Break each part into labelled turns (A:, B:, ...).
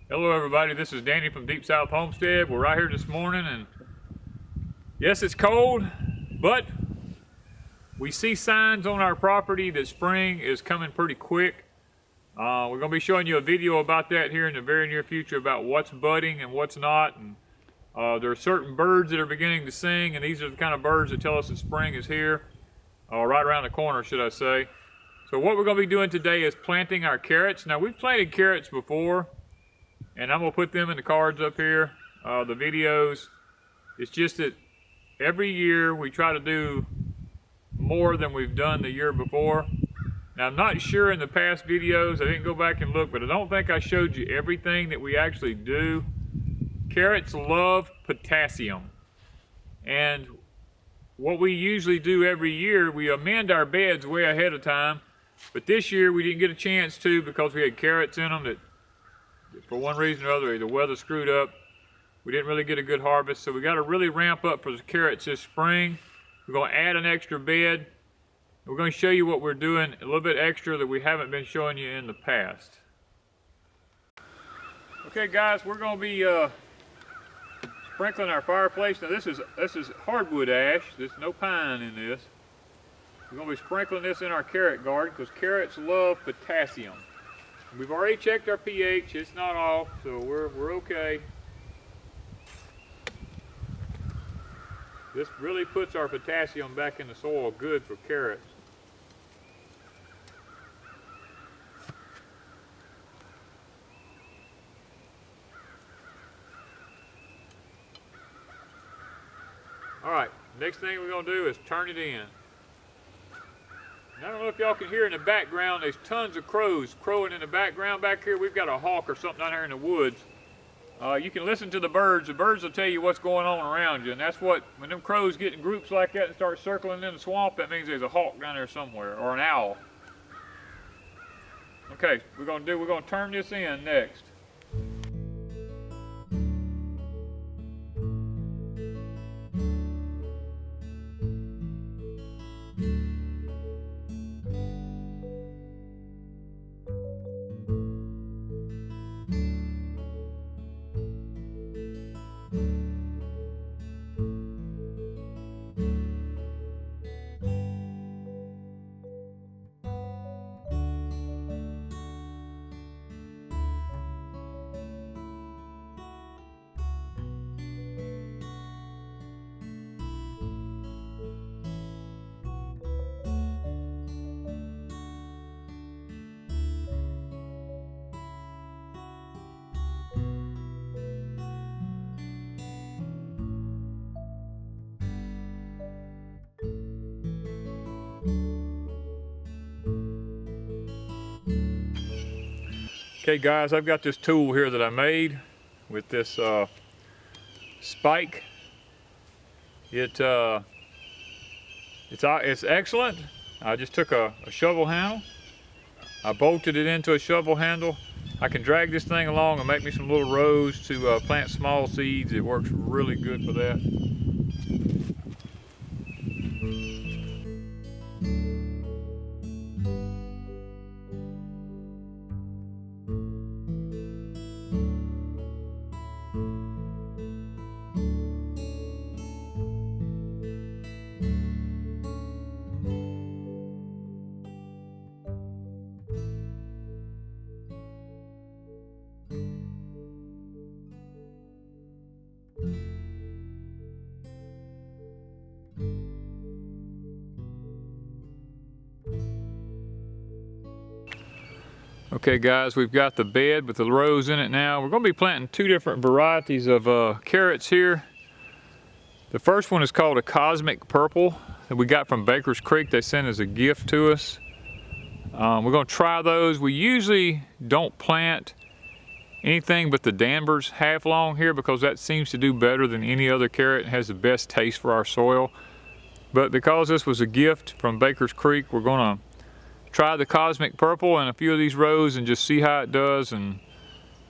A: Hello everybody, this is Danny from Deep South Homestead. We're right here this morning and yes, it's cold, but we see signs on our property that spring is coming pretty quick. We're going to be showing you a video about that here in the very near future about what's budding and what's not. And there are certain birds that are beginning to sing, and these are the kind of birds that tell us that spring is here, right around the corner, should I say. So what we're going to be doing today is planting our carrots. Now, we've planted carrots before, and I'm going to put them in the cards up here, the videos. It's just that every year we try to do more than we've done the year before. Now, I'm not sure in the past videos, I didn't go back and look, but I don't think I showed you everything that we actually do. Carrots love potassium. And what we usually do every year, we amend our beds way ahead of time. But this year we didn't get a chance to because we had carrots in them that, for one reason or other, the weather screwed up. We didn't really get a good harvest, so we got to really ramp up for the carrots this spring. We're going to add an extra bed. We're going to show you what we're doing a little bit extra that we haven't been showing you in the past. Okay guys, we're going to be sprinkling our fireplace. Now this is hardwood ash. There's no pine in this. We're going to be sprinkling this in our carrot garden because carrots love potassium. We've already checked our pH, it's not off, so we're okay. This really puts our potassium back in the soil good for carrots. Alright, next thing we're going to do is turn it in. I don't know if y'all can hear in the background, there's tons of crows crowing in the background back here. We've got a hawk or something down here in the woods. You can listen to the birds will tell you what's going on around you. And that's what, when them crows get in groups like that and start circling in the swamp, that means there's a hawk down there somewhere, or an owl. Okay, we're going to turn this in next. Okay guys, I've got this tool here that I made with this spike. It's excellent. I just took a shovel handle. I bolted it into a shovel handle. I can drag this thing along and make me some little rows to plant small seeds. It works really good for that. Okay guys, we've got the bed with the rows in it now. We're going to be planting two different varieties of carrots here. The first one is called a Cosmic Purple that we got from Baker's Creek. They sent as a gift to us. We're going to try those. We usually don't plant anything but the Danvers half long here because that seems to do better than any other carrot and has the best taste for our soil. But because this was a gift from Baker's Creek, we're going to try the Cosmic Purple in a few of these rows and just see how it does and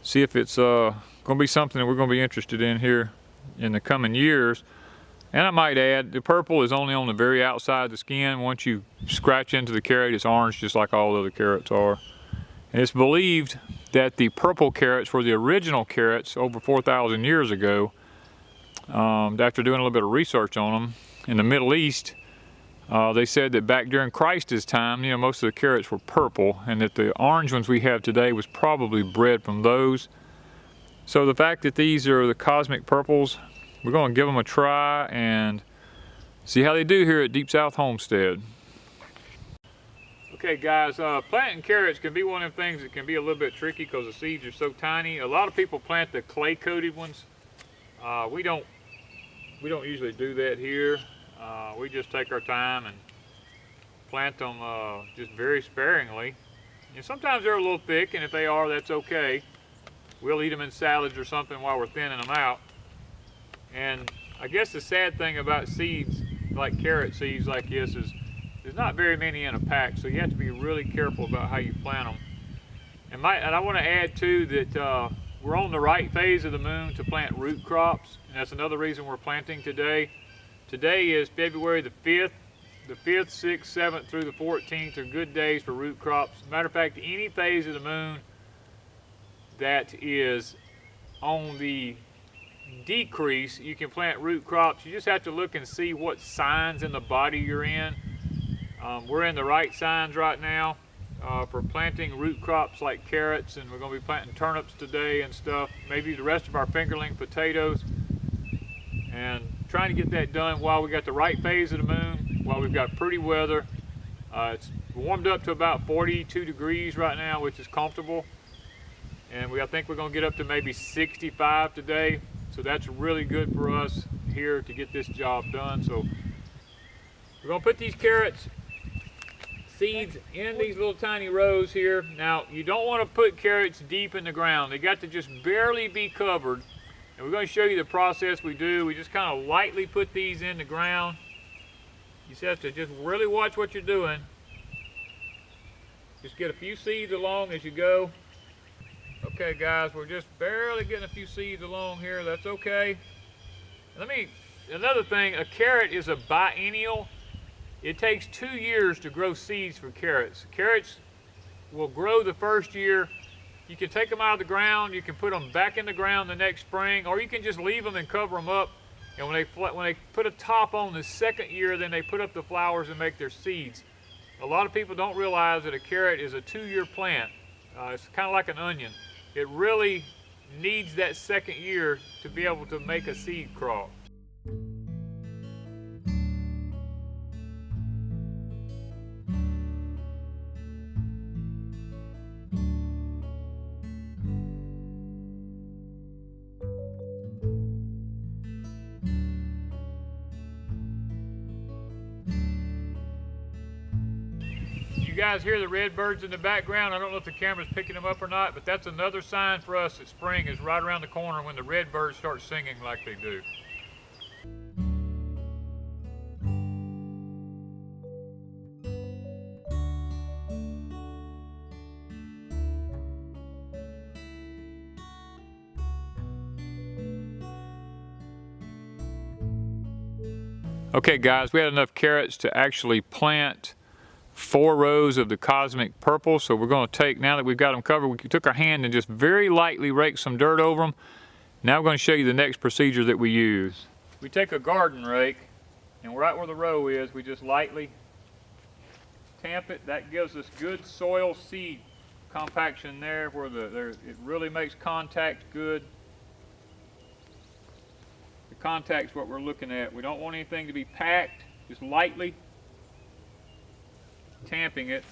A: see if it's going to be something that we're going to be interested in here in the coming years. And I might add, the purple is only on the very outside of the skin. Once you scratch into the carrot, it's orange just like all other carrots are. And it's believed that the purple carrots were the original carrots over 4,000 years ago. After doing a little bit of research on them, in the Middle East, they said that back during Christ's time, you know, most of the carrots were purple, and that the orange ones we have today was probably bred from those. So the fact that these are the cosmic purples, we're going to give them a try and see how they do here at Deep South Homestead. Okay guys, planting carrots can be one of them things that can be a little bit tricky because the seeds are so tiny. A lot of people plant the clay-coated ones. We don't usually do that here. We just take our time and plant them just very sparingly. And sometimes they're a little thick, and if they are, that's okay. We'll eat them in salads or something while we're thinning them out. And I guess the sad thing about seeds, like carrot seeds like this, is there's not very many in a pack, so you have to be really careful about how you plant them. And I want to add too that we're on the right phase of the moon to plant root crops, and that's another reason we're planting today. Today is February the 5th. The 5th, 6th, 7th through the 14th are good days for root crops. Matter of fact, any phase of the moon that is on the decrease, you can plant root crops. You just have to look and see what signs in the body you're in. We're in the right signs right now for planting root crops like carrots, and we're going to be planting turnips today and stuff, maybe the rest of our fingerling potatoes, and trying to get that done while we got the right phase of the moon, while we've got pretty weather. It's warmed up to about 42 degrees right now, which is comfortable, and I think we're going to get up to maybe 65 today, so that's really good for us here to get this job done. So we're going to put these carrots seeds in these little tiny rows here. Now, you don't want to put carrots deep in the ground. They got to just barely be covered. And we're going to show you the process we do. We just kind of lightly put these in the ground. You just have to just really watch what you're doing. Just get a few seeds along as you go. Okay guys, we're just barely getting a few seeds along here. That's okay. Another thing, a carrot is a biennial. It takes 2 years to grow seeds for carrots. Carrots will grow the first year. You can take them out of the ground, you can put them back in the ground the next spring, or you can just leave them and cover them up. And when they put a top on the second year, then they put up the flowers and make their seeds. A lot of people don't realize that a carrot is a 2-year plant. It's kind of like an onion. It really needs that second year to be able to make a seed crop. You guys hear the redbirds in the background. I don't know if the camera's picking them up or not, but that's another sign for us that spring is right around the corner when the redbirds start singing like they do. Okay guys, we had enough carrots to actually plant 4 rows of the cosmic purple. So we're going to take, now that we've got them covered, we took our hand and just very lightly raked some dirt over them. Now we're going to show you the next procedure that we use. We take a garden rake, and right where the row is, we just lightly tamp it. That gives us good soil seed compaction there where it really makes contact good. The contact's what we're looking at. We don't want anything to be packed, just lightly tamping it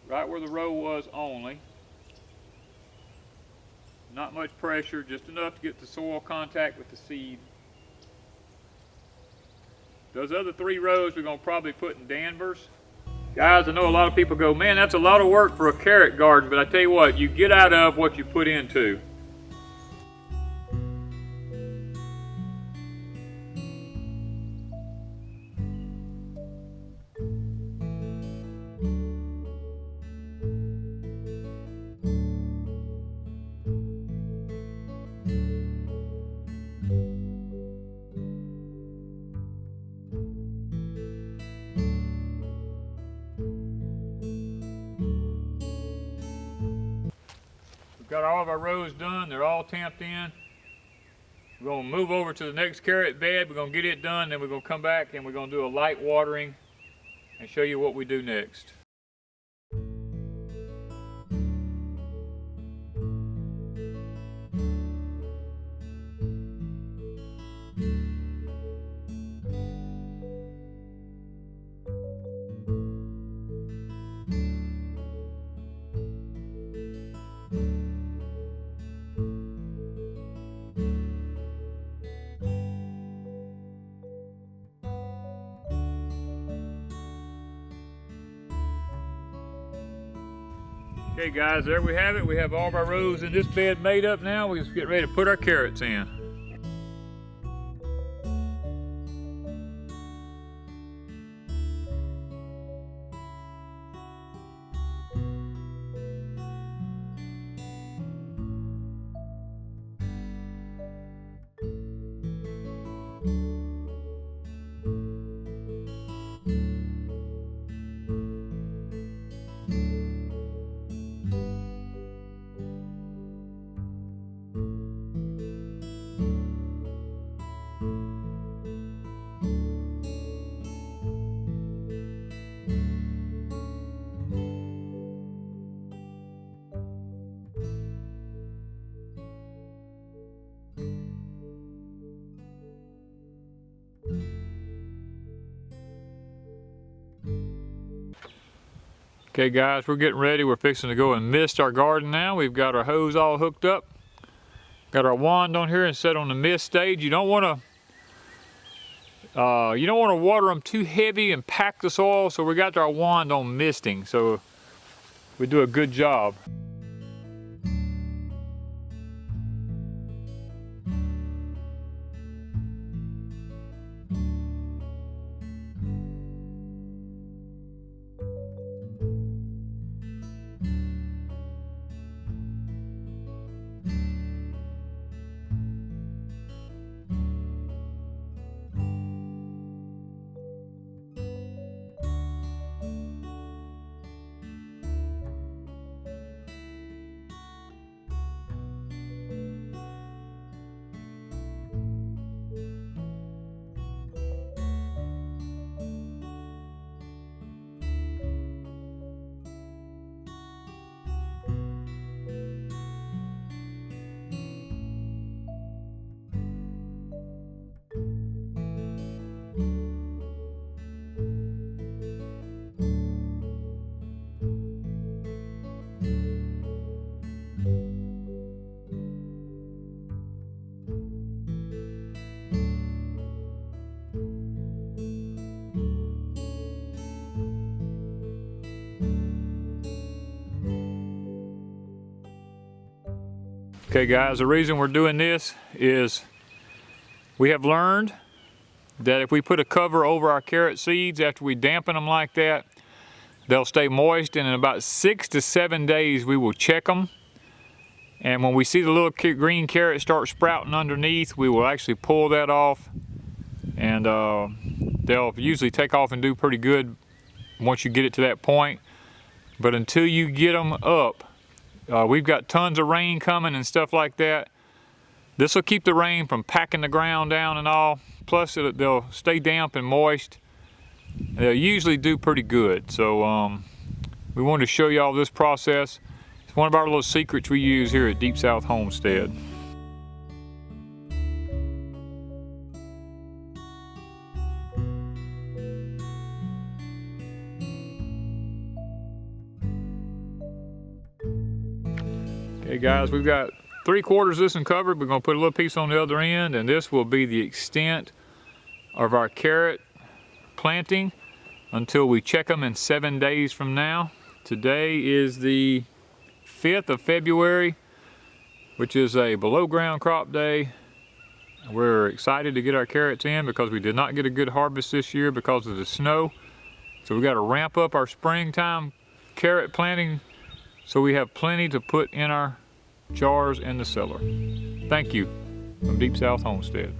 A: right where the row was only. Not much pressure, just enough to get the soil contact with the seed. Those other 3 rows we're going to probably put in Danvers. Guys, I know a lot of people go, man, that's a lot of work for a carrot garden, but I tell you what, you get out of what you put into. got all of our rows done. They're all tamped in. We're going to move over to the next carrot bed. We're going to get it done, then we're going to come back and we're going to do a light watering and show you what we do next. Okay guys, there we have it. We have all of our rows in this bed made up now. We just get ready to put our carrots in. Okay guys, we're getting ready. We're fixing to go and mist our garden now. We've got our hose all hooked up. Got our wand on here and set on the mist stage. You don't want to water them too heavy and pack the soil, so we got our wand on misting, so we do a good job. Okay guys, the reason we're doing this is we have learned that if we put a cover over our carrot seeds after we dampen them like that, they'll stay moist, and in about 6 to 7 days we will check them. And when we see the little green carrot start sprouting underneath, we will actually pull that off, and they'll usually take off and do pretty good once you get it to that point. But until you get them up, we've got tons of rain coming and stuff like that. This will keep the rain from packing the ground down and all. Plus they'll stay damp and moist. They'll usually do pretty good. So we wanted to show you all this process. It's one of our little secrets we use here at Deep South Homestead. Okay guys, we've got 3/4 of this one covered. We're going to put a little piece on the other end, and this will be the extent of our carrot planting until we check them in 7 days from now. Today is the 5th of February, which is a below ground crop day. We're excited to get our carrots in because we did not get a good harvest this year because of the snow. So we got to ramp up our springtime carrot planting so we have plenty to put in our jars in the cellar. Thank you from Deep South Homestead.